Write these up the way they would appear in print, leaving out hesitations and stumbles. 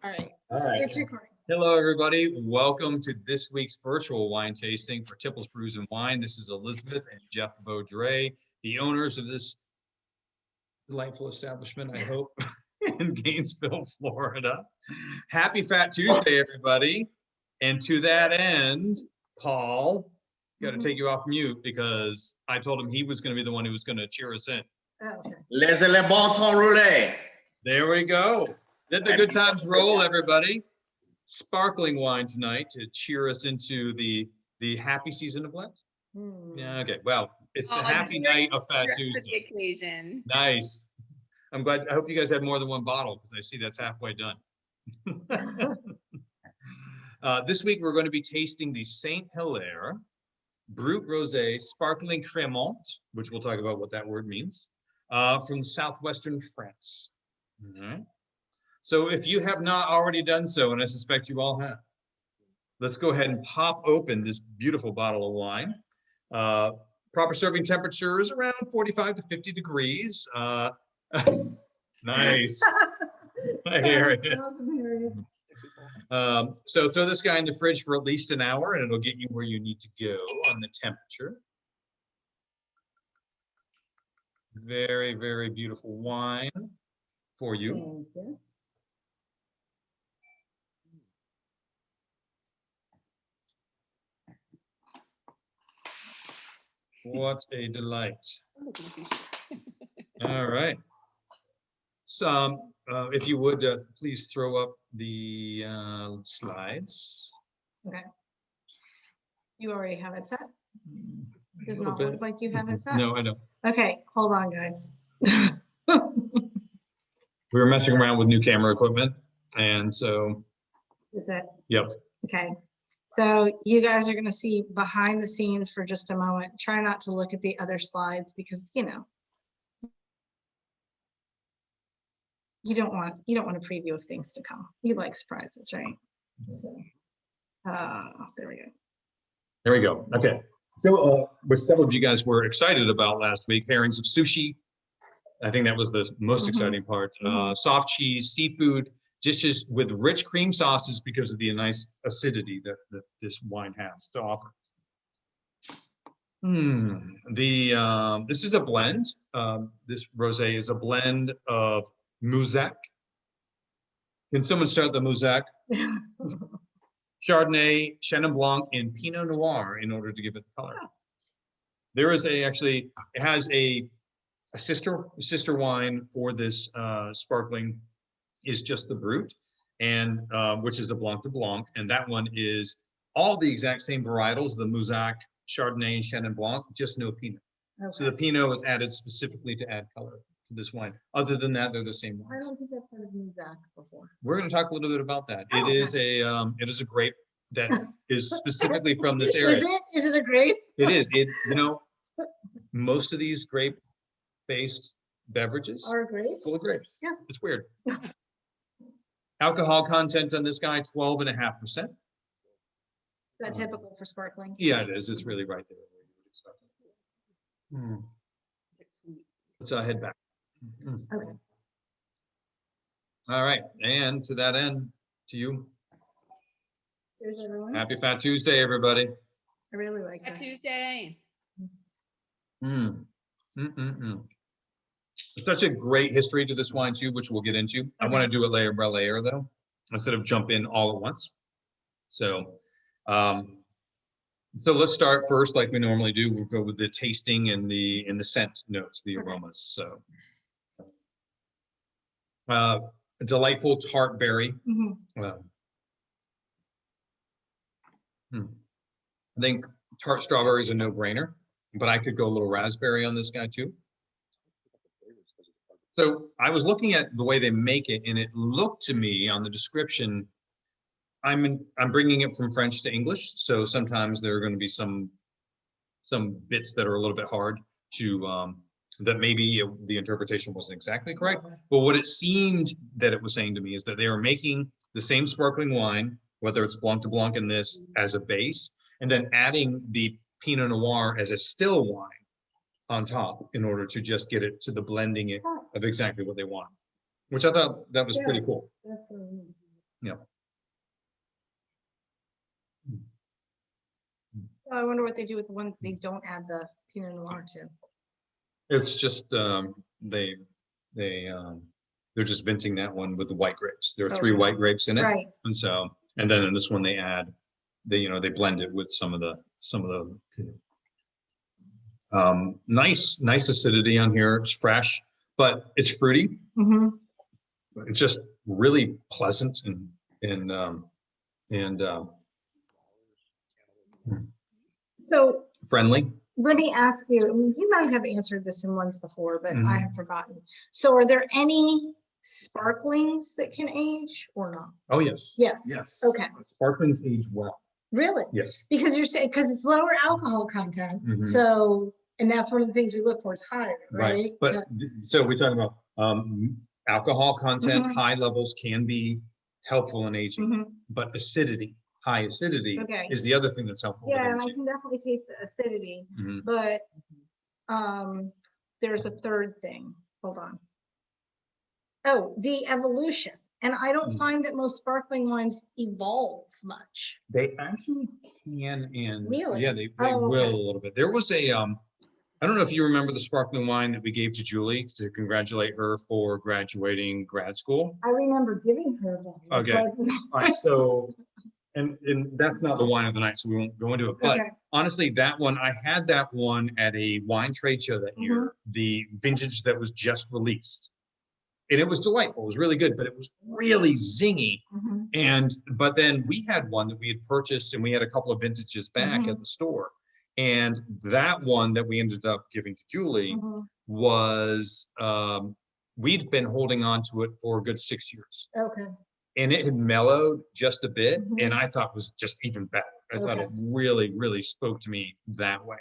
All right. All right. It's recording. Hello, everybody. Welcome to this week's virtual wine tasting for Tipple's Brews and Wine. This is Elizabeth and Jeff Beaudre, the owners of this delightful establishment, I hope, in Gainesville, Florida. Happy Fat Tuesday, everybody. And to that end, Paul, got to take you off mute because I told him he was going to be the one who was going to cheer us in. Oh, okay. Laissez le bon temps rouler. There we go. Let the good times roll, everybody. Sparkling wine tonight to cheer us into the happy season of Lent. Yeah, okay. Well, it's the happy night of Fat Tuesday. Occasion. Nice. I'm glad. I hope you guys had more than one bottle because I see that's halfway done. This week we're going to be tasting the Saint Hilaire Brut Rosé Sparkling Crémant, which we'll talk about what that word means, from southwestern France. All right. So if you have not already done so, and I suspect you all have, let's go ahead and pop open this beautiful bottle of wine. Proper serving temperature is around 45 to 50 degrees. Nice. I hear it. So throw this guy in the fridge for at least an hour and it'll get you where you need to go on the temperature. Very, very beautiful wine for you. Thank you. What a delight. All right. So if you would please throw up the slides. Okay. You already have it set? Does Little not bit. look like you have it set? No, I know. Okay, hold on, guys. We were messing around with new camera equipment. And so, Is it? yep. Okay. So you guys are going to see behind the scenes for just a moment. Try not to look at the other slides because, you know, you don't want a preview of things to come. You like surprises, right? So, there we go. There we go. Okay. So, which several of you guys were excited about last week, pairings of sushi. I think that was the most exciting part. Soft cheese, seafood, dishes with rich cream sauces because of the nice acidity that this wine has to offer. This is a blend. This rosé is a blend of Mouzac. Can someone start the Mouzac? Chardonnay, Chenin Blanc, and Pinot Noir in order to give it the color. There is actually, it has a sister wine for this sparkling is just the Brut, and which is a Blanc de Blanc, and that one is all the exact same varietals, the Mouzac, Chardonnay, and Chenin Blanc, just no Pinot. Okay. So the Pinot is added specifically to add color to this wine. Other than that, they're the same I wines. don't think I've heard of Muzak before. We're going to talk a little bit about that. Oh, It is a grape that is specifically from this area. Is it a grape? It is. Most of these grape-based beverages Are grapes? full of grapes. Yeah. It's weird. Alcohol content on this guy, 12.5%. Is that typical for sparkling? Yeah, it is. It's really right there. Let's head back. Okay. All right. And to that end, to you, There's everyone. happy Fat Tuesday, everybody. I really like that. Tuesday. Such a great history to this wine too, which we'll get into. I want to do it layer by layer though, instead of jump in all at once. So, so let's start first, like we normally do. We'll go with the tasting and the scent notes, the aromas. So, a delightful tart berry. I think tart strawberry is a no-brainer, but I could go a little raspberry on this guy too. So I was looking at the way they make it, and it looked to me on the description, I'm bringing it from French to English, so sometimes there are going to be some bits that are a little bit hard to that maybe the interpretation wasn't exactly correct. But what it seemed that it was saying to me is that they are making the same sparkling wine, whether it's Blanc de Blanc in this, as a base, and then adding the Pinot Noir as a still wine on top in order to just get it to the blending it of exactly what they want, which I thought that was pretty cool. Yeah. I wonder what they do with the one they don't add the Pinot Noir to. It's just, they're just venting that one with the white grapes. There are 3 Okay. white grapes in it. Right. And so, and then in this one they add, they blend it with some of the, nice acidity on here. It's fresh, but it's fruity. Mhm. It's just really pleasant and So friendly. let me ask you, and you might have answered this in ones before, but I Mhm. have forgotten. So are there any sparklings that can age or not? Oh, yes. Yes. Yes. Okay. Sparklings age well. Really? Yes. Because you're saying, because it's lower alcohol content, Mhm. so, and that's one of the things we look for is higher, right? But so we're talking about alcohol content, Mhm. high levels can be helpful in aging, Mhm. but high acidity Okay. is the other thing that's helpful with Yeah, and I aging. can definitely taste the acidity, Mhm. but there's a third thing. Hold on. Oh, the evolution. And I don't Mhm. find that most sparkling wines evolve much. They actually can, and Really? yeah, they Oh, will okay. a little bit. There was a I don't know if you remember the sparkling wine that we gave to Julie to congratulate her for graduating grad school. I remember giving her one. Okay. All right, so and that's not the wine of the night, so we won't go into it. But Okay. honestly, that one, I had that one at a wine trade show that year, the vintage that was just released. And it was delightful. It was really good, but it was really zingy. Mhm. But then we had one that we had purchased, and we had a couple of vintages back at the store. And that one that we ended up giving to Julie Mhm. was we'd been holding on to it for a good 6 years. Okay. And it had mellowed just a bit, and Mhm. I thought was just even better. I thought Okay. it really, really spoke to me that way.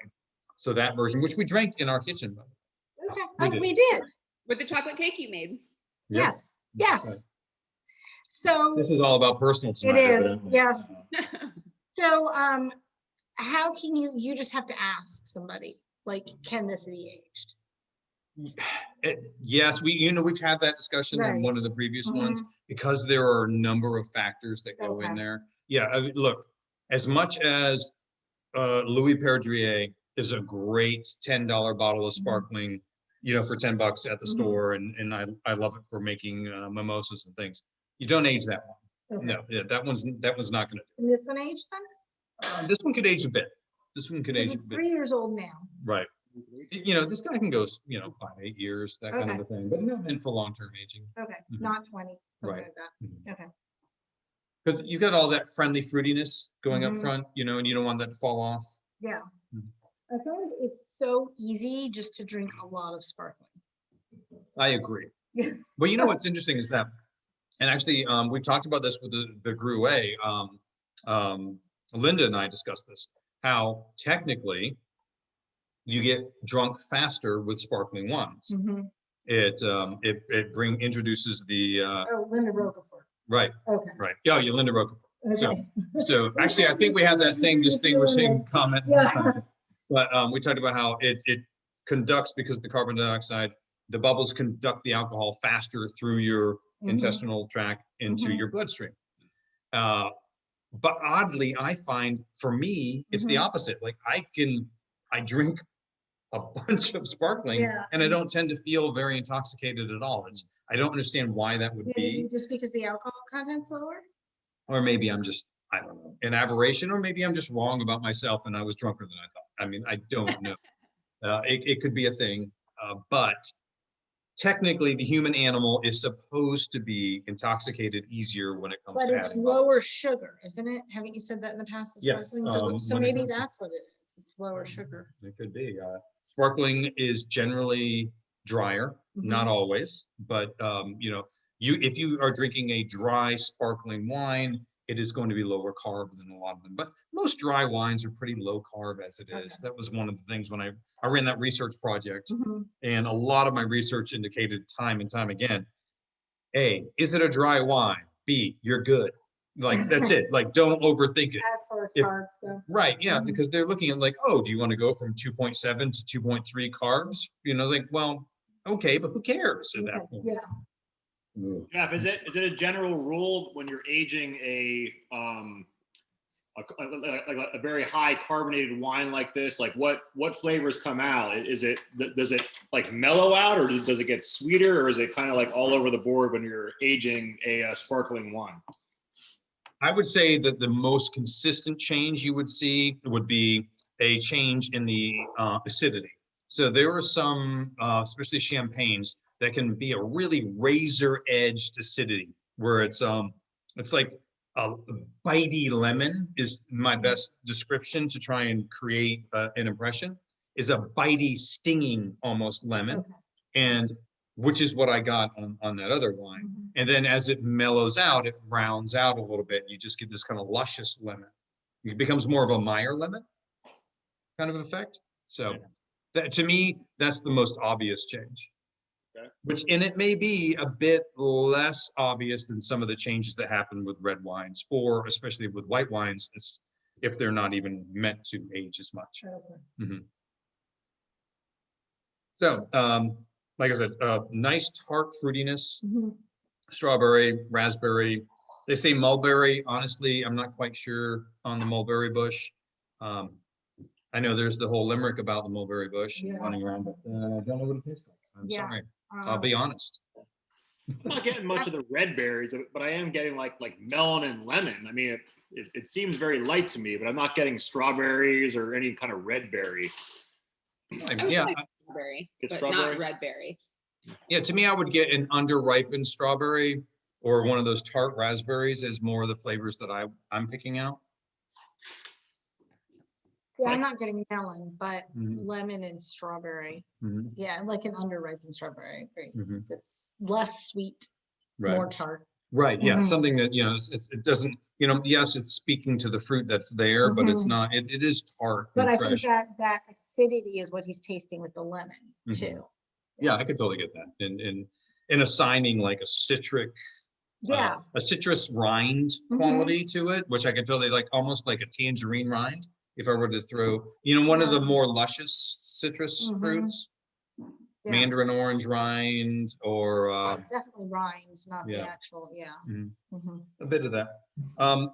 So that version, which we drank in our kitchen. Okay. We did. We did. With the chocolate cake you made. Yep. Yes. Yes. So This is all about personal it tonight. is. evidently. Yes. So how can you just have to ask somebody, like, can this be aged? Yes, we've had that discussion in Right. one of the previous ones, Mhm. because there are a number of factors that go in Okay. there. Yeah, I mean, look, as much as Louis Perdrier is a great $10 bottle of sparkling, for $10 at the Mhm. store, and I love it for making mimosas and things. You don't age that one. Okay. No, yeah, that one's not gonna. And this one aged then? This one could age a bit. This one could Because age a it's bit. 3 years old now. Right. This guy can go, 5-8 years, that kind of Okay. a thing, but not meant for long-term aging. Okay, Mhm. not 20, something Right. like that. Mhm. Okay. Because you got all that friendly fruitiness going up Mhm. front, and you don't want that to fall off. Yeah. Mhm. I find it's so easy just to drink a lot of sparkling. I agree. Yeah. But what's interesting is that, and actually, we talked about this with the Gruet. Linda and I discussed this, how technically you get drunk faster with sparkling wines. Mhm. It introduces the Oh, Linda Roquefort. right. Okay. Right. Yeah, Linda Roquefort. Okay. So actually, I think we had that same distinguishing comment. Yeah. But we talked about how it conducts, because the carbon dioxide, the bubbles conduct the alcohol faster through your Mhm. intestinal tract into Mhm. your bloodstream. But oddly, I find for me, it's the Mhm. opposite. Like I drink a bunch of sparkling, Yeah. and I don't tend to feel very intoxicated at all. I don't understand why that would be. Maybe just because the alcohol content's lower? Or maybe I'm just, I don't know, an aberration, or maybe I'm just wrong about myself and I was drunker than I thought. I mean, I don't know. It could be a thing, but technically the human animal is supposed to be intoxicated easier when it comes But to it's adding bubbles. lower sugar, isn't it? Haven't you said that in the past? The Yes, sparkling? So when it maybe comes to- that's what it is. It's lower sugar. It could be. Sparkling is generally drier, not Mhm. always, but if you are drinking a dry sparkling wine, it is going to be lower carb than a lot of them. But most dry wines are pretty low carb as it is. Okay. That was one of the things when I ran that research project, Mhm. and a lot of my research indicated time and time again, A, is it a dry wine? B, you're good. Like, that's it. Like, don't overthink it. As far as If- carbs go. Right, yeah, Mhm. because they're looking at like, oh, do you want to go from 2.7 to 2.3 carbs? Like, well, okay, but who cares at that point? Yeah. Ooh. Jeff, is it a general rule when you're aging a very high carbonated wine like this, like what flavors come out? Does it like mellow out, or does it get sweeter, or is it kind of like all over the board when you're aging a sparkling wine? I would say that the most consistent change you would see would be a change in the acidity. So there are some, especially champagnes, that can be a really razor-edged acidity, where it's like a bitey lemon is my best description to try and create an impression, is a bitey, stinging almost lemon, Okay. and which is what I got on that other wine. Mhm. And then as it mellows out, it rounds out a little bit. You just get this kind of luscious lemon. It becomes more of a Meyer lemon kind of effect. So that, to me, that's the most obvious change. Okay. Which, and it may be a bit less obvious than some of the changes that happen with red wines, or especially with white wines, if they're not even meant to age as much. Okay. Mhm. So, like I said, nice tart fruitiness, Mhm. strawberry, raspberry. They say mulberry. Honestly, I'm not quite sure on the mulberry bush. I know there's the whole limerick about the mulberry bush Yeah. running around, but I don't know what it tastes like. I'm Yeah. sorry. I'll be honest. I'm not getting much of the red berries, but I am getting like melon and lemon. I mean, it seems very light to me, but I'm not getting strawberries or any kind of red berry. I would Yeah, like strawberry, Get but strawberry? not red berry. yeah. To me, I would get an underripened strawberry or one of those tart raspberries as more of the flavors that I'm picking out. Yeah, I'm not getting melon, but Mhm. lemon and strawberry. Mhm. Yeah, like an underripened strawberry. Great. Mhm. That's less sweet, Right. more tart. Right, yeah, Mhm. something that, it doesn't, yes, it's speaking to the fruit that's there, but it's Mhm. not, it is tart But and I think fresh. that acidity is what he's tasting with the lemon Mhm. too. Yeah, I could totally get that. And assigning like a citric, Yeah. a citrus rind Mhm. quality to it, which I could totally like, almost like a tangerine rind. If I were to throw, one of the Yeah. more luscious citrus Mhm. fruits, Yeah. mandarin orange rind, or Definitely rinds, not the yeah. actual, yeah. Mhm. Mhm. A bit of that.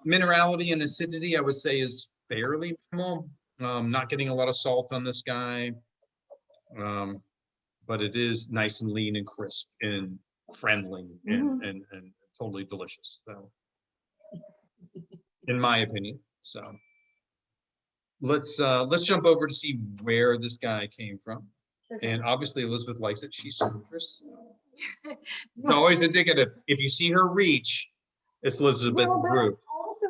Minerality and acidity, I would say, is fairly minimal. Not getting a lot of salt on this guy. But it is nice and lean and crisp and friendly and, Mhm. and totally delicious. So, in my opinion. So let's jump over to see where this guy came from. Okay. And obviously Elizabeth likes it. She's citrus. It's always indicative. If you see her reach, it's Elizabeth Well, but Brew. also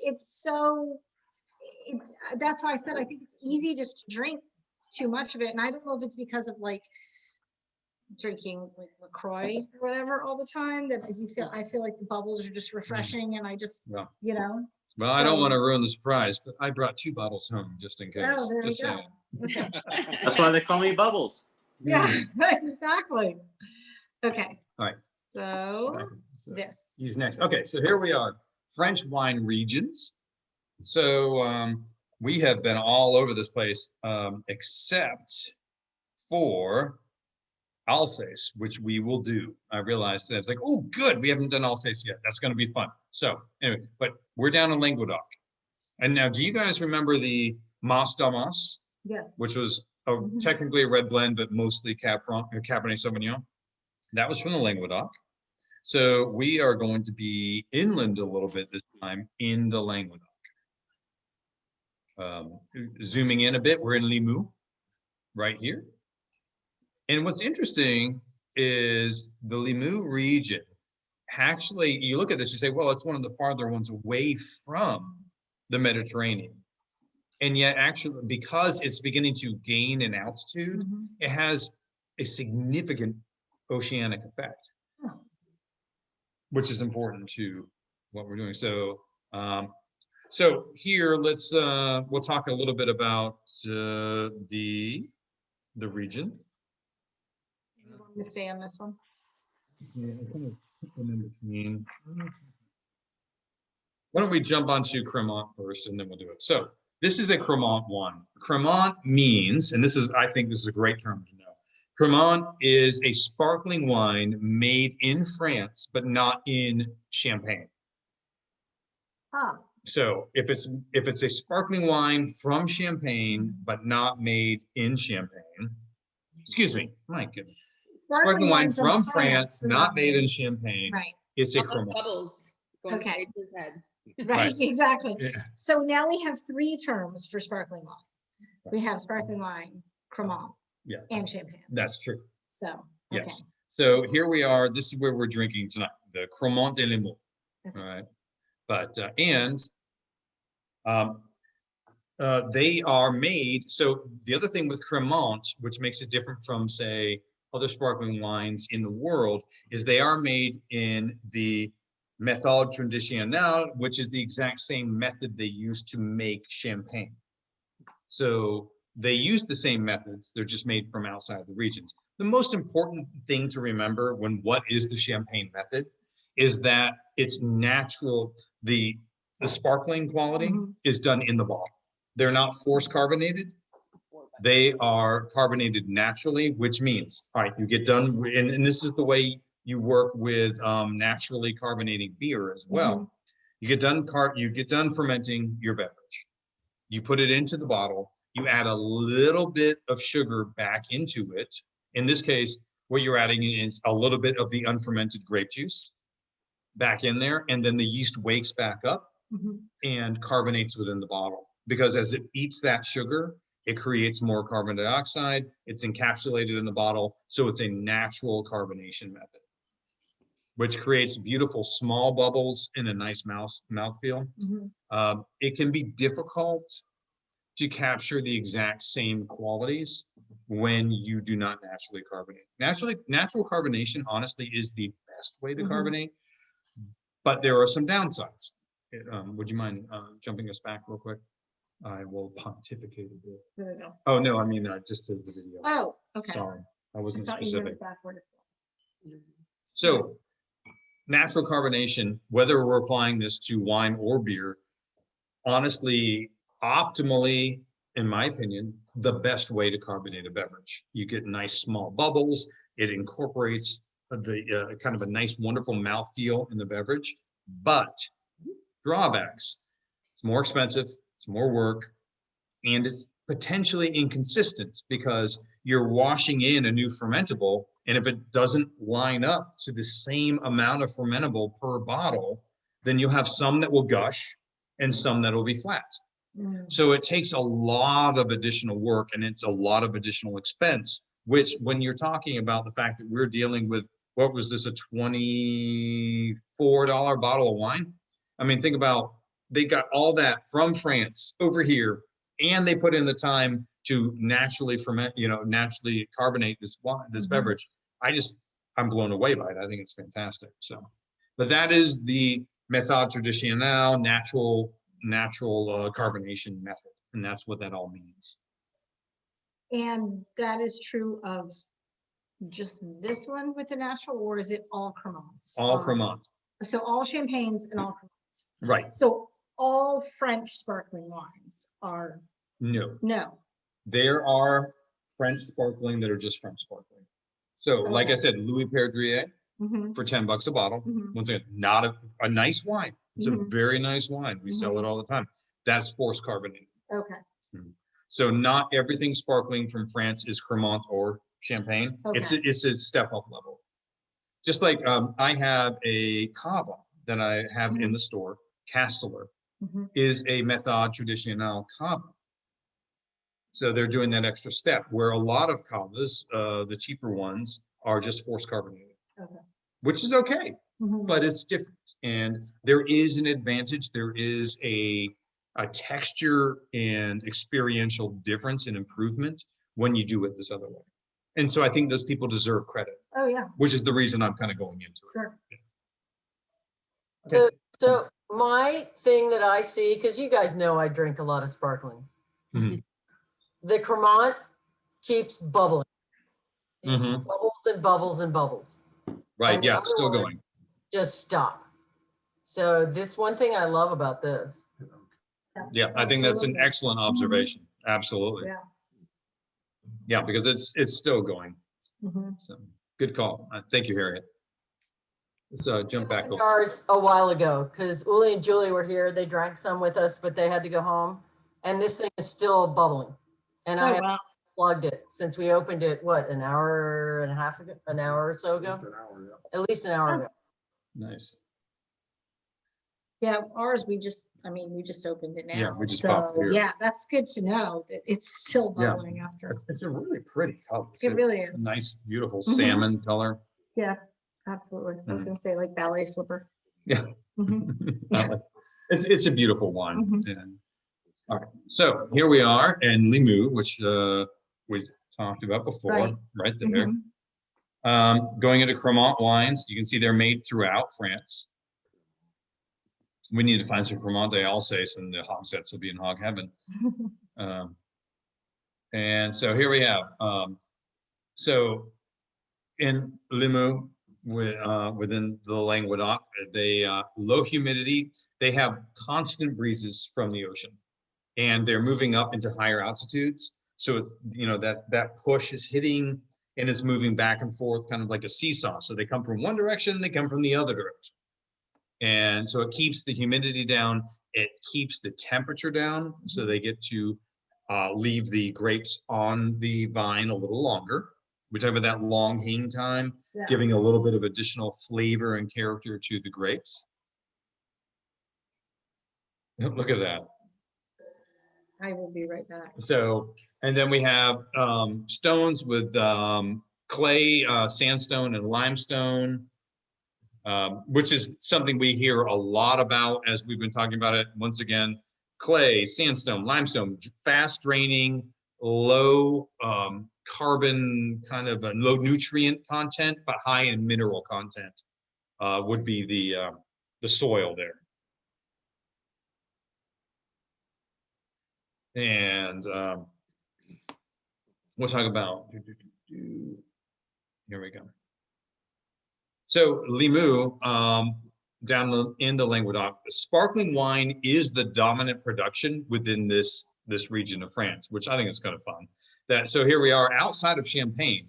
it's so, that's why I said I think it's easy just to drink too much of it. And I don't know if it's because of like drinking like LaCroix or whatever all the time that I feel like the bubbles are just refreshing and I just, Yeah. you know. Well, I don't So- want to ruin the surprise, but I brought 2 bottles home just in case. Oh, there you Just go. saying. Okay. That's why they call me Bubbles. Yeah, exactly. Okay. All right. So So this. he's next. Okay, so here we are, French wine regions. So we have been all over this place, except for Alsace, which we will do. I realized that it's like, oh, good, we haven't done Alsace yet. That's going to be fun. So anyway, but we're down in Languedoc. And now, do you guys remember the Mas d'Amas, Yeah. which was Mhm. technically a red blend, but mostly Cabernet Sauvignon? That was from the Languedoc. So we are going to be inland a little bit this time in the Languedoc. Zooming in a bit, we're in Limoux, right here. And what's interesting is the Limoux region. Actually, you look at this, you say, well, it's one of the farther ones away from the Mediterranean. And yet, actually, because it's beginning to gain in altitude, Mhm. it has a significant oceanic effect, Oh. which is important to what we're doing. So, so here, we'll talk a little bit about the region. You want me to stay on this one? Yeah, I kind of put them in between. Why don't we jump onto Cremant first, and then we'll do it. So this is a Cremant one. Cremant means, and I think this is a great term to know. Cremant is a sparkling wine made in France, but not in Champagne. Ah, So if it's a sparkling wine from Champagne, but not made in Champagne, excuse me, my goodness. Sparkling wine from France, not made in Champagne. right, It's a All those Cremant. bubbles going Okay. straight to his head. right, exactly. Yeah. So now we have three terms for sparkling wine. We have sparkling wine, Cremant, Yeah, and champagne. that's true. So, okay. Yes. So here we are. This is where we're drinking tonight, the Cremant de Limoux. Okay. All right. But, they are made. So the other thing with Cremant, which makes it different from, say, other sparkling wines in the world, is they are made in the méthode traditionnelle, which is the exact same method they use to make champagne. So they use the same methods, they're just made from outside the regions. The most important thing to remember when what is the champagne method is that it's natural. The sparkling quality Mhm. is done in the bottle. They're not force carbonated. They are carbonated naturally, which means, all right, you get done, and this is the way you work with naturally carbonating beer as well. You get done fermenting your beverage. You put it into the bottle, you add a little bit of sugar back into it. In this case, what you're adding is a little bit of the unfermented grape juice back in there, and then the yeast wakes back up Mhm. and carbonates within the bottle. Because as it eats that sugar, it creates more carbon dioxide, it's encapsulated in the bottle, so it's a natural carbonation method, which creates beautiful small bubbles and a nice mouthfeel. Mhm. It can be difficult to capture the exact same qualities when you do not naturally carbonate. Natural carbonation, honestly, is the best way to Mhm. carbonate, but there are some downsides. Would you mind jumping us back real quick? I will pontificate a bit. There we go. Oh, no, I mean, just to the video. Oh, okay. Sorry, I I wasn't thought you did specific. it backwards. So natural carbonation, whether we're applying this to wine or beer, honestly, optimally, in my opinion, the best way to carbonate a beverage. You get nice small bubbles. It incorporates the kind of a nice, wonderful mouthfeel in the beverage. But drawbacks: it's more expensive, it's more work, and it's potentially inconsistent because you're washing in a new fermentable, and if it doesn't line up to the same amount of fermentable per bottle, then you'll have some that will gush and some that will be flat. Mm. So it takes a lot of additional work and it's a lot of additional expense, which when you're talking about the fact that we're dealing with, what was this, a $24 bottle of wine? I mean, think about, they got all that from France over here, and they put in the time to naturally ferment, naturally carbonate this wine, this Mhm. beverage. I'm blown away by it. I think it's fantastic. So, but that is the méthode traditionnelle, natural carbonation method, and that's what that all means. And that is true of just this one with the natural, or is it all Cremants? All Cremant, So all champagnes and all Cremants. right? So all French sparkling wines are, No, no. there are French sparkling that are just French sparkling. So, like I Okay. said, Louis Perdrier Mhm. for $10 a bottle. Mhm. Once again, not a nice wine. It's a Mhm. very nice wine. We sell it all the time. That's force carbonated. Okay. So not everything sparkling from France is Cremant or Champagne. Okay. It's a step up level. Just like I have a cava that I have in the store, Castellar, Mhm. is a méthode traditionnelle cava. So they're doing that extra step where a lot of cavas, the cheaper ones, are just force carbonated, Okay. which is okay, Mhm. but it's different. And there is an advantage. There is a texture and experiential difference and improvement when you do it this other way. And so I think those people deserve credit, Oh, yeah, which is the reason I'm kind of going into it. sure. So my thing that I see, because you guys know I drink a lot of sparkling, Mhm. the Cremant keeps bubbling. It Mhm. bubbles and bubbles and bubbles. Right. And the Yeah. other Still one going. just stop. So this one thing I love about this. Yeah. I think that's an Absolutely. excellent observation. Absolutely. Yeah. Yeah. Because it's still going. Mhm. So good call. Thank you, Harriet. Let's jump back over. Ours a while ago, because Uli and Julie were here. They drank some with us, but they had to go home. And this thing is still bubbling. And I Oh, have wow. plugged it since we opened it, what, an hour and a half ago, an hour or so ago? At least an hour ago. Nice. Yeah, ours, we just opened it now. Yeah, we just popped it So, here. yeah, that's good to know that it's still Yeah. bubbling after. It's a really pretty color. It too. really A is. nice, beautiful Mhm. salmon color. Yeah, absolutely. I was Mm. gonna say like ballet slipper. Yeah. Mhm. It's a beautiful wine. Mhm. And, all right, so here we are in Limoux, which we talked about before, right there. Mhm. Going into Cremant wines, you can see they're made throughout France. We need to find some Cremant d'Alsace, and the hogsets will be in hog heaven. And so here we have, so in Limoux, within the Languedoc, they low humidity, they have constant breezes from the ocean, and they're moving up into higher altitudes. So it's, that push is hitting and it's moving back and forth, kind of like a seesaw. So they come from one direction, they come from the other direction. And so it keeps the humidity down, it keeps the temperature down, so they get to leave the grapes on the vine a little longer. We talk about that long hang time, Yeah. giving a little bit of additional flavor and character to the grapes. Look at that. I will be right back. So, and then we have stones with clay, sandstone, and limestone. Which is something we hear a lot about as we've been talking about it. Once again, clay, sandstone, limestone, fast draining, low carbon, kind of a low nutrient content, but high in mineral content would be the soil there. And we'll talk about, here we go. So Limoux, down in the Languedoc, sparkling wine is the dominant production within this region of France, which I think is kind of fun. So here we are outside of Champagne.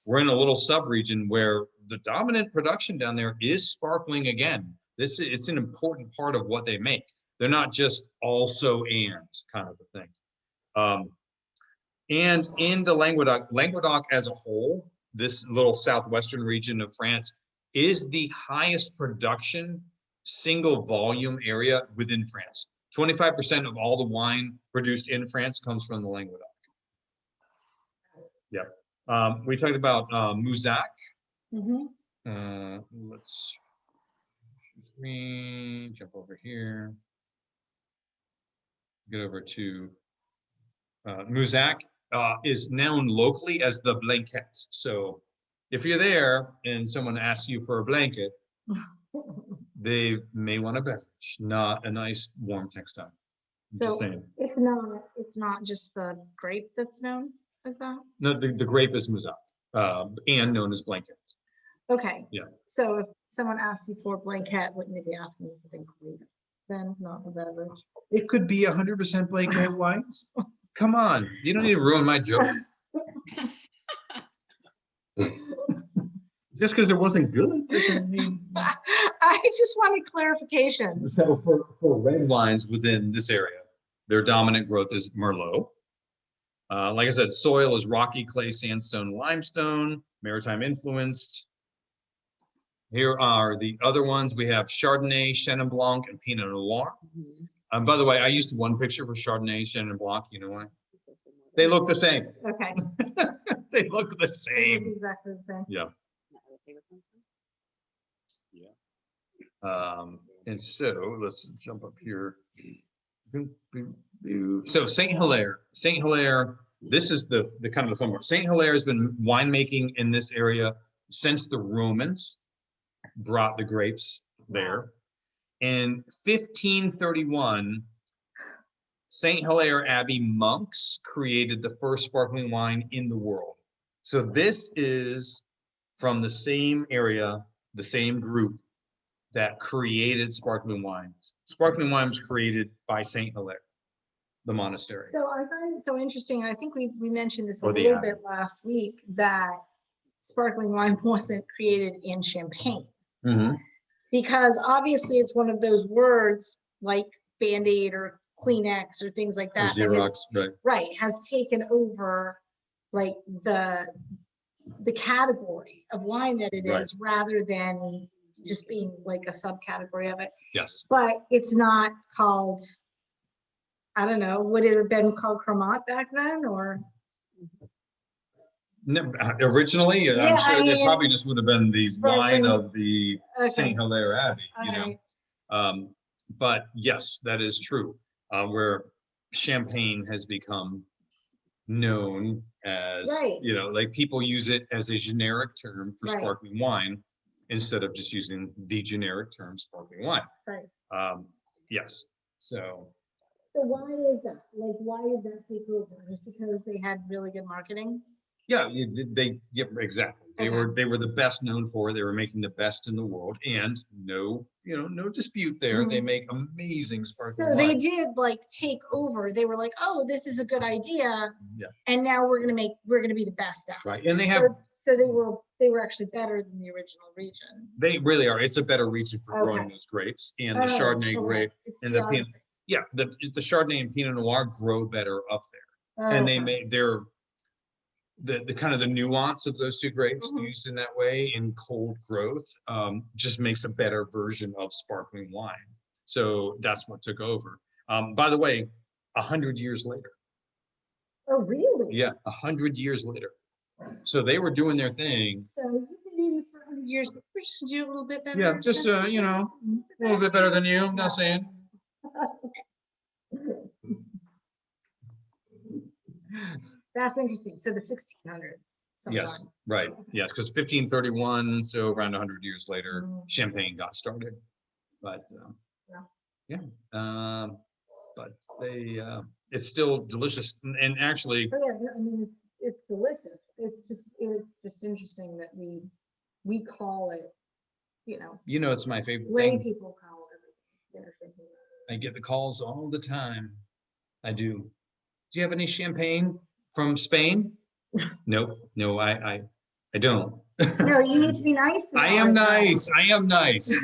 We're in a little sub-region where the dominant production down there is sparkling again. It's an important part of what they make. They're not just also and kind of a thing. And in the Languedoc as a whole, this little southwestern region of France is the highest production single volume area within France. 25% of all the wine produced in France comes from the Languedoc. Yeah. We talked about Mouzac. Let's jump over here. Get over to Mouzac. Is known locally as the blanquette. So if you're there and someone asks you for a blanket, they may want a beverage, not a nice warm textile. I'm just So saying. it's not just the grape that's known as that? No, the grape is Mouzac, and known as blanket. Okay. Yeah. So if someone asks you for a blanket, wouldn't they be asking you for the grape? Then not the beverage. It could be 100% blanket wines. Come on, you don't need to ruin my joke. Just because it wasn't good doesn't mean. I just wanted clarification. So for red wines within this area, their dominant growth is Merlot. Like I said, soil is rocky, clay, sandstone, limestone, maritime influenced. Here are the other ones. We have Chardonnay, Chenin Blanc, and Pinot Noir. By the way, I used one picture for Chardonnay, Chenin Blanc. You know why? They look the same. Okay. They look the They look same. exactly the same. Yeah. And so let's jump up here. So Saint Hilaire, this is the kind of the fun part. Saint Hilaire has been winemaking in this area since the Romans brought the grapes there. In 1531, Saint Hilaire Abbey monks created the first sparkling wine in the world. So this is from the same area, the same group that created sparkling wine. Sparkling wine was created by Saint Hilaire, the monastery. So I find it so interesting. I think we mentioned this a Or the little abbey. bit last week, that sparkling wine wasn't created in Champagne. Mhm. Because obviously it's one of those words like Band-Aid or Kleenex or things like that. that has- Xerox, right. right, has taken over like the category of wine that it Right. is, rather than just being like a subcategory of it. Yes. But it's not called, I don't know, would it have been called Cremant back then, or? No, originally, Yeah, I'm I sure they mean, probably just would have been the wine sparkling- of the Okay, St. Hilaire Abbey, you know? alright, But yes, that is true, where Champagne has become known as, Right. you know, like people use it as a generic term for Right. sparkling wine instead of just using the generic term sparkling wine. right. Yes, so So why is that? Like, why did that take over? Just because they had really good marketing? yeah, yeah, exactly. They were the best known for. They were making the best in the world, and no, you know, no dispute there. They Mhm. make amazing sparkling So they wine. did like take over. They were like, oh, this is a good idea. Yeah. And now we're gonna be the best at it. Right, and they have So they were actually better than the original region. they really are. It's a better region for growing Okay. those grapes, and the Oh, Chardonnay okay. grape It's and the geography. Pinot. Yeah, the Chardonnay and Pinot Noir grow better up there, Oh, and they okay. make the kind of the nuance of those two grapes Mhm. used in that way in cold growth just makes a better version of sparkling wine. So that's what took over. By the way, 100 years later. Oh, really? Yeah, 100 years later. So they were doing their thing. So you've been doing this for 100 years, but we're just gonna do a little bit better. Yeah, just That's you okay. know, a little bit better than you. I'm not saying. That's interesting. So the 1600s. Yes, sometime. right. Yes, because 1531, so around 100 years later, Mm. Champagne got started. But yeah, but it's still delicious. And actually, Oh, yeah, I mean, it's delicious. It's just interesting that we call it, it's my favorite lay thing. people call it. I get the calls all the time. I do. Do you have any champagne from Spain? Nope. No, I don't. No, you need to be nice. I am nice. I am nice.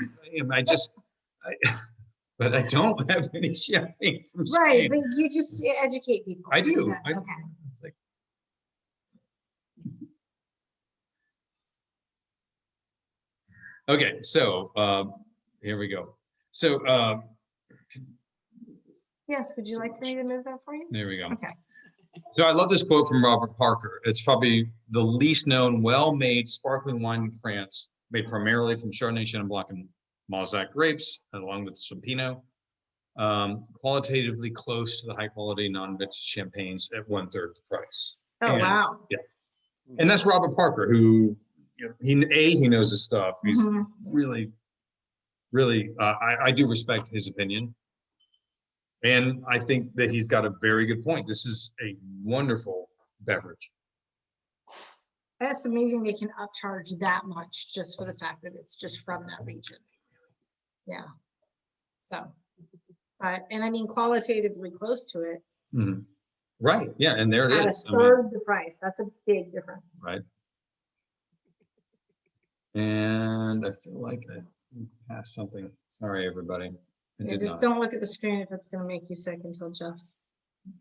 But I don't have any champagne from Right, Spain. but you just educate people. I do. Yeah, I- okay. It's like- Okay, so here we go. So Yes, would you like me to move that for you? there we go. Okay. So I love this quote from Robert Parker. It's probably the least known, well-made sparkling wine in France, made primarily from Chardonnay, Chenin Blanc, and Mauzac grapes, along with some Pinot. Qualitatively close to the high-quality non-vintage champagnes at 1/3 the price. Oh, And- wow. Yeah, and that's Robert Parker, who he knows his stuff. He's Mhm. really, really. I do respect his opinion. And I think that he's got a very good point. This is a wonderful beverage. That's amazing they can upcharge that much just for the fact that it's just from that region. Yeah. So, and I mean, qualitatively close to it Mhm. Right. Yeah. And there it at a is. I mean, third the price. That's a big difference. right. And I feel like I passed something. Sorry, everybody. I Yeah, did just not. don't look at the screen if it's gonna make you sick until Jeff's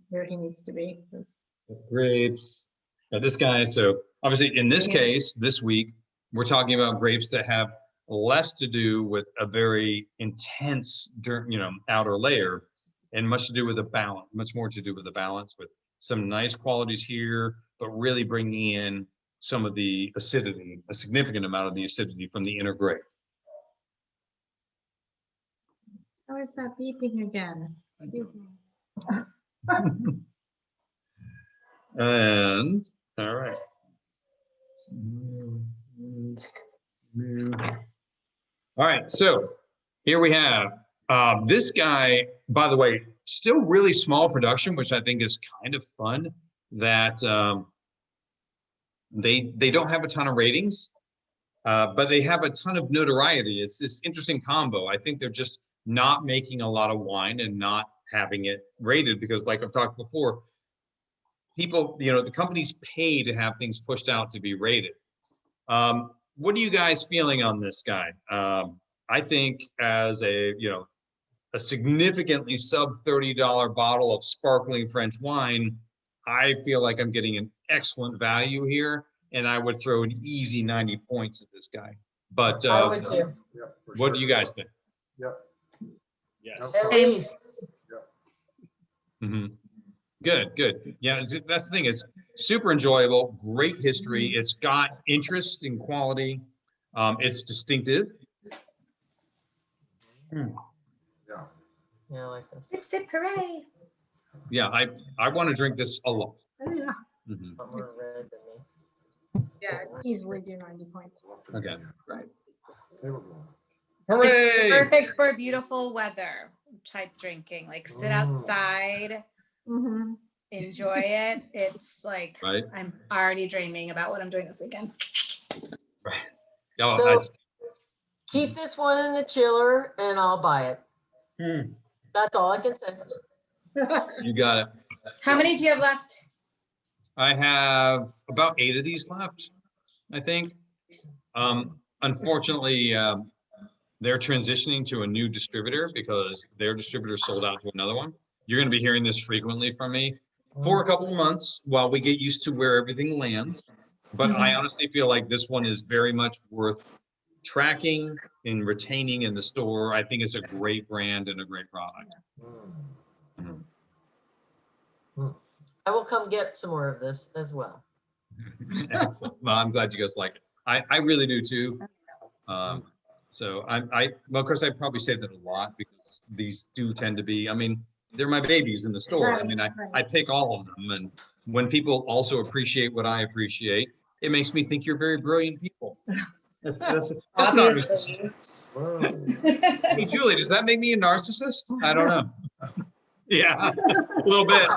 where he needs to be. 'Cause- Grapes. Now this guy, so obviously in this Yeah. case, this week, we're talking about grapes that have less to do with a very intense, outer layer and much to do with a balance, much more to do with a balance with some nice qualities here, but really bringing in some of the acidity, a significant amount of the acidity from the inner grape. How is that beeping again? I Excuse don't me. And, all right. All right, so here we have this guy, by the way, still really small production, which I think is kind of fun that they don't have a ton of ratings, but they have a ton of notoriety. It's this interesting combo. I think they're just not making a lot of wine and not having it rated because, like I've talked before, people, the companies pay to have things pushed out to be rated. What are you guys feeling on this guy? I think as a significantly sub $30 bottle of sparkling French wine, I feel like I'm getting an excellent value here, and I would throw an easy 90 points at this guy. But I would too. Yep, for what sure. do you guys think? Yep. Yes. No At problem. least. Mhm. Good, good. Yeah, that's the thing. It's super enjoyable, great history. It's got interest in quality. It's distinctive. Mm. Yeah. Yeah, I like this. Sip, sip, hooray. Yeah, I want to drink this a lot. Oh, yeah. Mhm. Lot more red than me. Yeah, I'd easily do 90 points. Okay, right. Table going. Hooray! It's perfect for beautiful weather type drinking. Like sit Mm. outside, Mhm. enjoy it. It's like Right. I'm already dreaming about what I'm doing this weekend. Oh, So- that's- Keep this one in the chiller and I'll buy it. Hmm, That's all I can say. you got it. How many do you have left? I have about 8 of these left, I think. Unfortunately, they're transitioning to a new distributor because their distributor sold out to another one. You're going to be hearing this frequently from me for a couple of months while we get used to where everything lands. But I honestly feel like this one is very much worth tracking and retaining in the store. I think it's a great brand and a great product. Mm. Mhm. I will come get some more of this as well. Excellent. Well, I'm glad you guys like it. I really do too. So well, of course, I probably say that a lot because these do tend to be, I mean, they're my babies in the store. I mean, I pick all of them. And when people also appreciate what I appreciate, it makes me think you're very brilliant people. That's narcissism. Whoa. Hey, Julie, does that make me a narcissist? I don't know. Yeah, a little bit.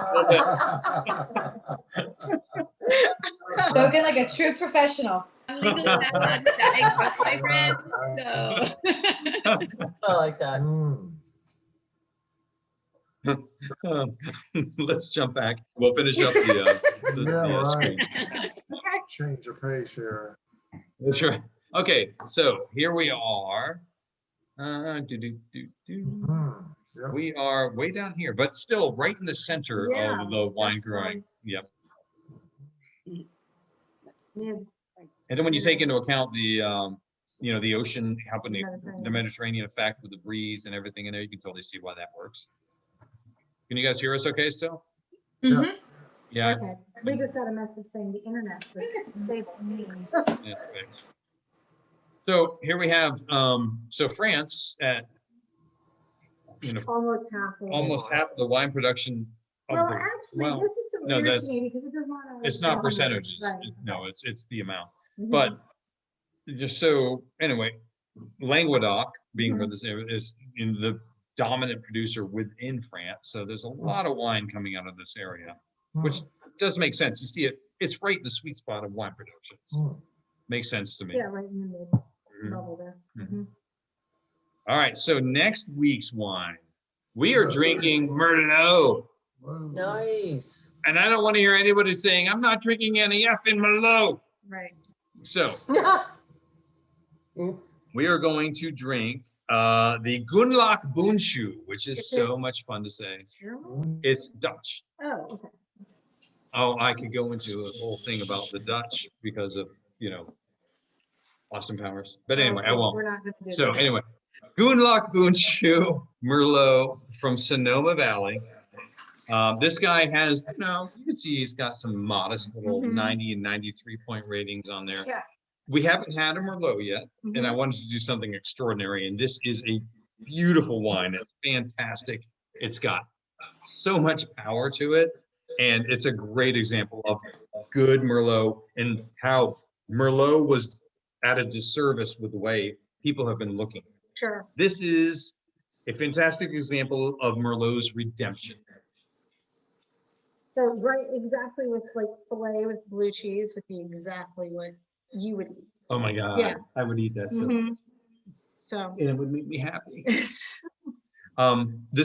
Spoken like a true professional. I'm legally not allowed to diagnose my friend, so. I like that. Let's jump back. We'll finish up the Yeah, right. screen. Change the pace here. That's right. Okay, so here we are. Yep. We are way down here, but still right in the center Yeah, of the wine that's growing. Yep. Yeah, And then when you take into account the the ocean helping the Mediterranean. Mediterranean effect with the breeze and everything in there, you can totally see why that works. Can you guys hear us okay still? Mhm. Yeah. Okay, we just got a message saying the internet was stable. Yeah, okay. So here we have so France at Almost half. of almost half of the wine production of Well, the actually, well, this is so no, weird to that's- me because it does not. it's not percentages. No, it's the amount. But just so anyway, Languedoc being where this is in the dominant producer within France. So there's a lot of wine coming out of this area, which does make sense. You see it, it's right in the sweet spot of wine production. So makes sense to me. Yeah, right in the mid Mhm. bubble there. Mhm. All right, so next week's wine, we are drinking Merlot. Whoa. Nice. And I don't want to hear anybody saying, I'm not drinking any effing Merlot. Right. So Oops. we are going to drink the Gunlach Boonshoe, which is Is so much fun to say. German? It's Dutch. Oh, okay. Oh, I could go into a whole thing about the Dutch because of, Austin Powers. But anyway, I Okay, won't. We're not gonna do So that. anyway, Gunlach Boonshoe Merlot from Sonoma Valley. This guy has, you can see he's got some modest little Mhm. 90 and 93 point ratings on there. Yeah. We haven't had a Merlot yet, and I wanted to do something extraordinary. And this is a beautiful wine. It's fantastic. It's got so much power to it. And it's a great example of good Merlot and how Merlot was at a disservice with the way people have been looking. Sure. This is a fantastic example of Merlot's redemption. So right, exactly with like filet with blue cheese would be exactly what you would eat. Oh my God, Yeah. I would eat that. So. And it would make me happy. This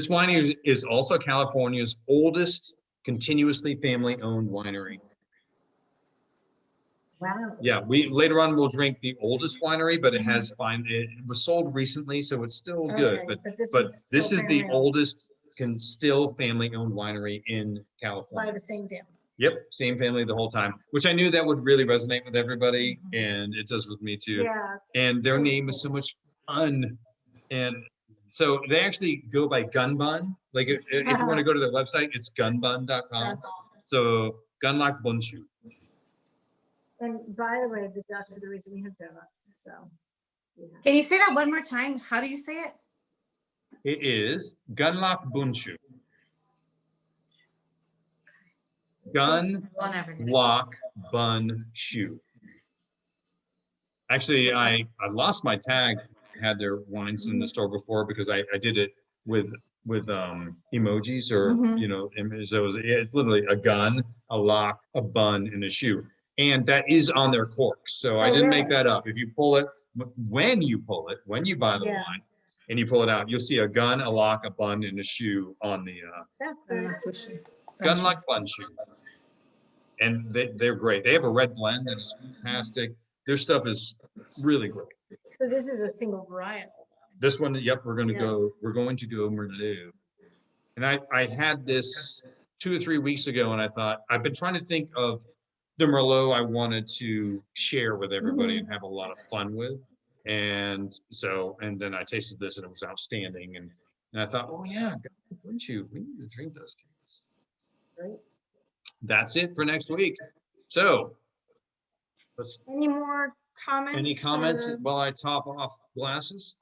winery is also California's oldest continuously family-owned winery. Wow. Yeah, we later on we'll drink the oldest winery, but it has fine. It was sold recently, so it's still good. Okay, But this but one's this still is the family owned oldest still family-owned winery in by California. the same family. Yep, same family the whole time, which I knew that would really resonate with everybody, and it does with me too. Yeah. And their really name is so much fun. And so they actually go by Gun Bun. Like if you want to go to their website, it's gunbun.com. That's awesome. So Gunlock Bunshu. And by the way, the Dutch are the reason we have donuts, so. yeah. Can you say that one more time? How do you say it? It is Gunlock Bunshu. Gun We'll never get it. Lock Bun Shoe. Actually, I lost my tag. I had their wines in the store before because I did it with emojis or Mhm. you know images. So it's literally a gun, a lock, a bun, and a shoe. And that is on their cork. So I Oh, didn't make really? that up. If you pull it, when you pull it, when you buy the Yeah. wine and you pull it out, you'll see a gun, a lock, a bun, and a shoe on the That's good. gun lock bun shoe. And they're great. They have a red blend that is fantastic. Their stuff is really great. So this is a single varietal. This one, yep, we're Yeah. going to go Merlot. And I had this 2 or 3 weeks ago, and I thought, I've been trying to think of the Merlot I wanted to share with everybody and have a lot of fun with. And so, and then I tasted this and it was outstanding. And I thought, oh yeah, wouldn't you? We need to drink those cans. Right. That's it for next week. So let's, Any more comments? any comments or- while I top off glasses?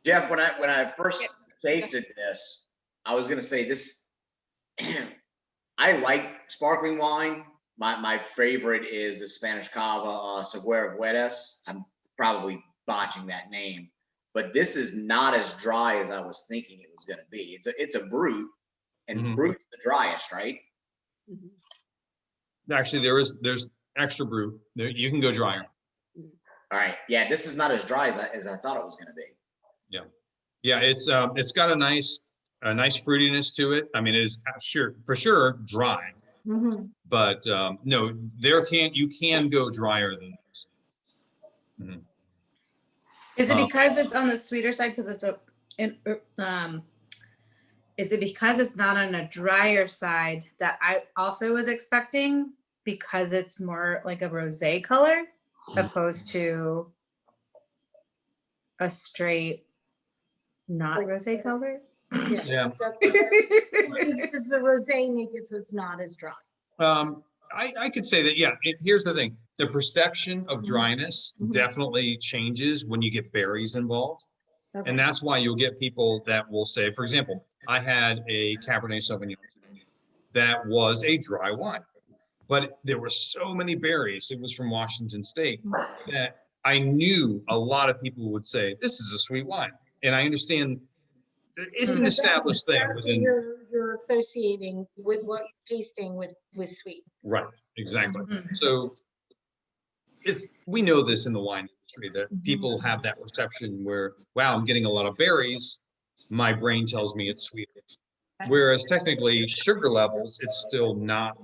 Jeff, when I first tasted this, I was gonna say this. I like sparkling wine. My favorite is the Spanish Cava Saguera Buenas. I'm probably botching that name, but this is not as dry as I was thinking it was gonna be. It's a brut, and Mhm. brut's the driest, right? Actually, there's extra brew. There, you can go drier. All right, yeah, this is not as dry as I thought it was gonna be. Yeah, it's got a nice fruitiness to it. I mean, it is for sure dry, Mhm. but no, you can go drier than this. Mhm. Is it Um, because it's on the sweeter side? Because it's is it because it's not on a drier side that I also was expecting because it's more like a rosé color opposed to a straight not rosé color? Yeah. Does the rosé make it so it's not as dry? I could say that, yeah. Here's the thing. The perception of Mhm. dryness Mhm. definitely changes when you get berries involved. Okay. And that's why you'll get people that will say, for example, I had a Cabernet Sauvignon that was a dry wine, but there were so many berries, it was from Washington State, that I knew a lot of people would say, this is a sweet wine. And I understand it's an Because established thing that's what within, You're associating with what you're tasting with sweet. right, exactly. Mhm. So we know this in the wine industry that Mhm. people have that perception where, wow, I'm getting a lot of berries. My brain tells me it's sweet. Whereas technically sugar levels, it's still not,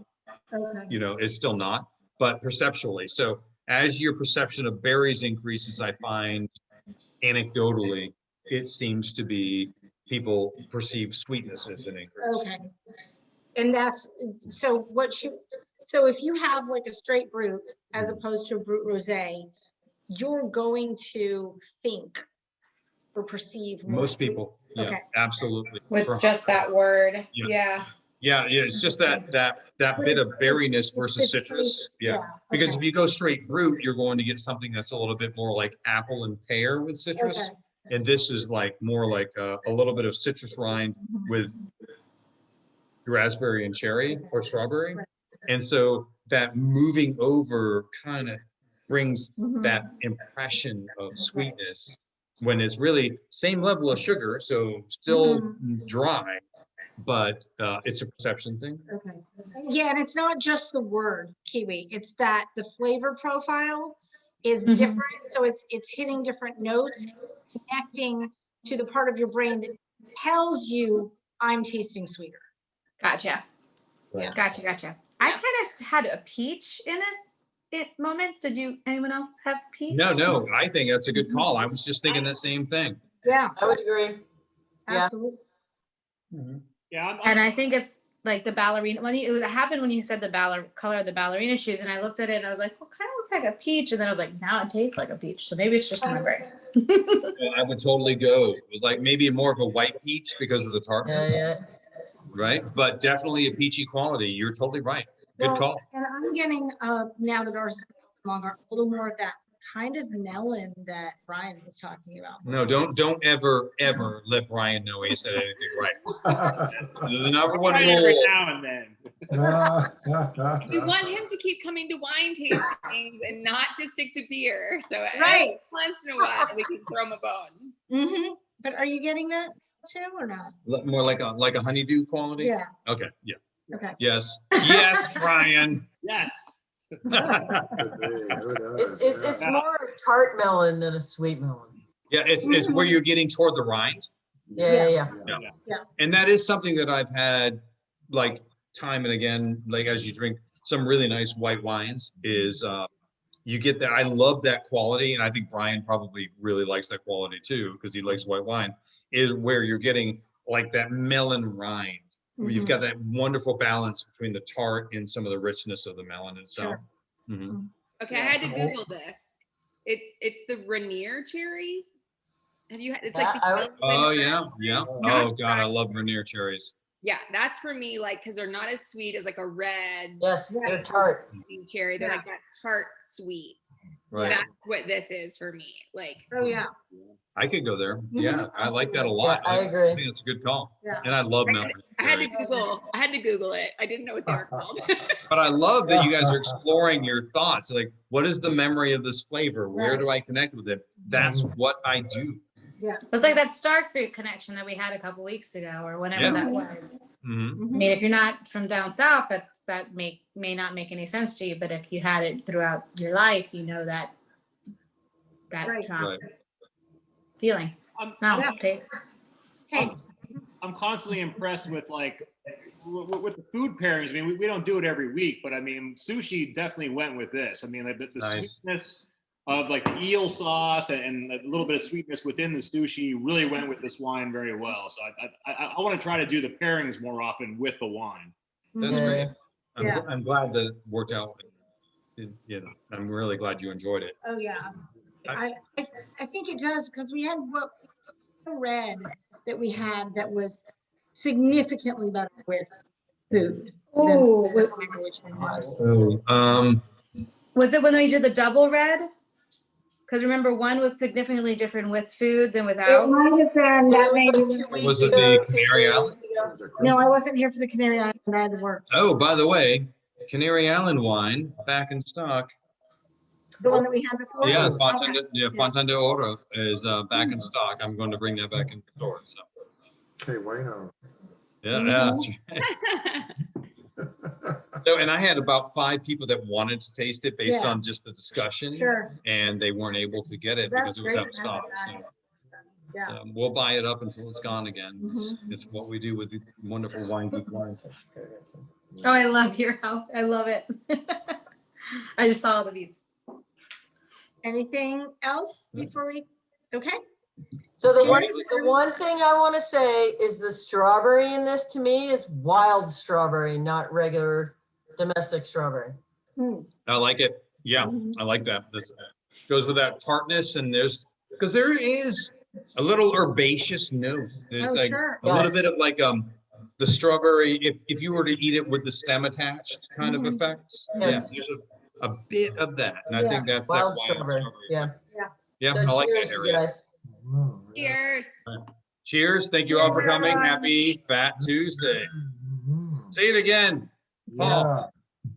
Okay. it's still not, but perceptually. So as your perception of berries increases, I find anecdotally, it seems to be people perceive sweetness as an increase. Okay. And that's, so so if you have like a straight brut as opposed to a brut rosé, you're going to think or perceive more Most sweet. people, yeah, Okay. absolutely. With For- just that word. Yeah. Yeah. Yeah, it's just that But bit of it's- berryness it's versus the citrus. taste, Yeah. Because okay. if you go straight brut, you're going to get something that's a little bit more like apple and pear with citrus. Okay. And this is like more like a little bit of citrus rind Mhm. with raspberry and cherry or strawberry. Right. And so that moving over kind of brings Mhm. that impression of sweetness when it's really same level of sugar, so still dry, but it's a perception thing. Okay. Yeah, and it's not just the word kiwi, it's that the flavor profile is Mhm. different. So it's hitting different notes, connecting to the part of your brain that tells you I'm tasting sweeter. Gotcha. Right. Gotcha. I kind of had a peach in this moment. Did anyone else have peach? No, I think that's a good call. I was just thinking that same thing. Yeah, I would agree. Yeah. absolutely. Yeah, And I think it's like the ballerina. It happened when you said the color of the ballerina shoes, and I looked at it and I was like, well, kind of looks like a peach. And then I was like, now it tastes like a peach. So maybe it's just in my brain. I would totally go with like maybe more of a white peach because of the tartness, Yeah. right? But definitely a peachy quality. You're totally right. Good Well, call. And I'm getting, now that ours is longer, a little more of that kind of melon that Brian was talking about. No, don't ever let Brian know he said anything right. The number one right every rule. now and then. We want him to keep coming to wine tastings and not just stick to beer. So Right. once in a while we can throw him a bone. But are you getting that too or not? More like a honeydew quality? Yeah, Okay, yeah. okay. Yes. Yes, Brian. Yes. It's more a tart melon than a sweet melon. Yeah, it's where you're getting toward the rind. Yeah. And that is something that I've had like time and again, like as you drink some really nice white wines is you get that. I love that quality. And I think Brian probably really likes that quality too, because he likes white wine, is where you're getting like that melon rind. Where you've got that wonderful balance between the tart and some of the richness of the melon itself. Sure. Okay, I had to Google this. It's the Rainier cherry. Have you had? It's like. Oh yeah. Oh God, I love Rainier cherries. Yeah, that's for me, like, because they're not as sweet as like a red. Yes, they're tart. Cherry. They're like that tart sweet. Right. That's what this is for me. Like. Oh, yeah. I could go there. Yeah, I like that a lot. Yeah, I agree. I think it's a good call. Yeah. And I love mountain I had to cherries. Google it. I didn't know what they were called. But I love that you guys are exploring your thoughts. Like, what is the memory of this flavor? Where do I connect with it? That's what I do. Yeah. It was like that star fruit connection that we had a couple weeks ago or whenever that was. Mhm. I mean, if you're not from down south, that may not make any sense to you. But if you had it throughout your life, you know that Right. Right. feeling. Smell, taste. Hey, I'm constantly impressed with like with the food pairings. I mean, we don't do it every week, but I mean, sushi definitely went with this. I mean, like the Nice. sweetness of like the eel sauce and a little bit of sweetness within the sushi really went with this wine very well. So I want to try to do the pairings more often with the wine. That's Yeah. great. Yeah. I'm glad that it worked out. I'm really glad you enjoyed it. oh, yeah. I think it does because we had red that we had that was significantly better with food. than Ooh, the which one was. So, was it when we did the double red? Because remember, one was significantly different with food than It without. might have been Yeah, that it was maybe. like 2 weeks Was it ago, the 2, Canary 3 Island? weeks ago. No, I wasn't here for the Canary Island. I had to work. oh, by the way, Canary Island wine back in stock. The one that we had before? Yeah, Okay. Fontaine de Oro is back in stock. I'm going to bring that back in the store. So Okay, bueno. yeah, that's right. So, and I had about 5 people that wanted to taste it based Yeah. on just the discussion, Sure. and they weren't able to get it because That's it was great out of to have stock. that. Yeah. So we'll buy it up until it's gone again. It's what we do with the wonderful wine geek wines. Oh, I love your house. I love it. I just saw all the beads. Anything else before we, okay? So the one thing I want to say is the strawberry in this to me is wild strawberry, not regular domestic strawberry. I like it. Yeah, I like that. This goes with that tartness, and because there is a little herbaceous note. There's Oh, like sure. a little Yes. bit of like the strawberry. If you were to eat it with the stem attached kind of effect. Yes. Yeah, there's a bit of that, and I Yeah. think that's Wild that strawberry. Yeah. Yeah, So I like cheers, that you area. guys. Yeah. Cheers. Cheers! Thank you all for Cheers, coming. everyone. Happy Fat Tuesday. Mhm. Say it again. Paul. Yeah.